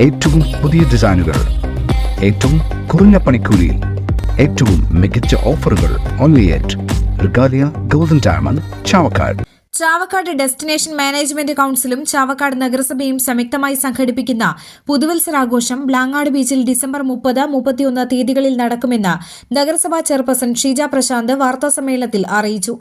ഏറ്റവും പുതിയ ഡിസൈനുകൾ, ഏറ്റവും കുറഞ്ഞ പണിക്കൂലിയിൽ, ഏറ്റവും മികച്ച ഓഫറുകൾ. Only at Regalia golden diamond, Chavakkad. Chavakkad destination management കൌൺസിലും ചാവക്കാട് നഗരസഭയും സംയുക്തമായി സംഘടിപ്പിക്കുന്ന പുതുവത്സരാഘോഷം ബ്ലാങ്ങാട് ബീച്ചിൽ ഡിസംബർ 30, 31 തീയതികളിൽ നടക്കുമെന്ന് നഗരസഭാ ചെയർപേഴ്സൺ ഷീജ പ്രശാന്ത് വാർത്താസമ്മേളനത്തിൽ അറിയിച്ചു.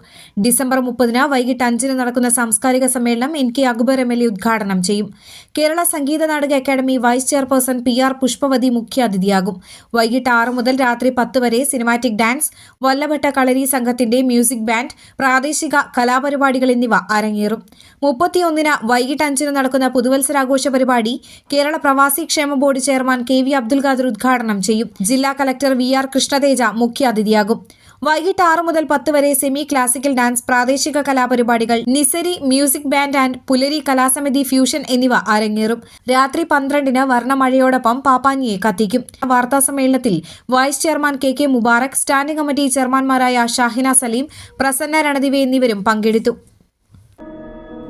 ഡിസംബർ 30 വൈകിട്ട് 5 നടക്കുന്ന സാംസ്കാരിക സമ്മേളനം NK അക്ബർ MLA ഉദ്ഘാടനം ചെയ്യും. Kerala Sangeetha Nataka Akademi vice chairperson PR Pushpavathi മുഖ്യാതിഥിയാകും. വൈകിട്ട് 6 മുതൽ രാത്രി 10 വരെ സിനിമാറ്റിക് ഡാൻസ്, വല്ലഭട്ട കളരി സംഘത്തിന്റെ മ്യൂസിക് ബാൻഡ്, പ്രാദേശിക കലാപരിപാടികൾ എന്നിവ അരങ്ങേറും. 31 വൈകിട്ട് 5 നടക്കുന്ന പുതുവത്സരാഘോഷ പരിപാടി കേരള പ്രവാസി ക്ഷേമ board chairman KV Abdul Khader ഉദ്ഘാടനം ചെയ്യും. ജില്ലാ കളക്ടർ VR കൃഷ്ണതേജ മുഖ്യാതിഥിയാകും. വൈകിട്ട് 6 മുതൽ 10 വരെ സെമി ക്ലാസിക്കൽ ഡാൻസ്, പ്രാദേശിക കലാപരിപാടികൾ, നിസരി music band and Pulari Kalasamithi fusion എന്നിവ അരങ്ങേറും. രാത്രി 12 വർണ്ണമഴയോടൊപ്പം പാപ്പാഞ്ഞിയെ കത്തിക്കും. വാർത്താസമ്മേളനത്തിൽ vice chairman KK Mubarak, standing committee ചെയർമാൻമാരായ ഷാഹിന സലീം, പ്രസന്ന രണദിവെ എന്നിവരും പങ്കെടുത്തു.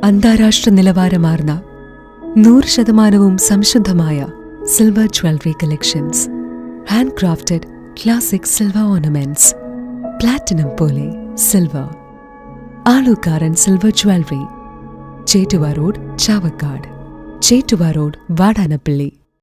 അന്താരാഷ്ട്ര നിലവാരമാർന്ന 100% സംശുദ്ധമായ silver jewellery collections, handcrafted classic silver ornaments, platinum പോലെ silver, Alukkaran silver jewellery, Chettuva road Chavakkad, Chettuva road Vadanappally.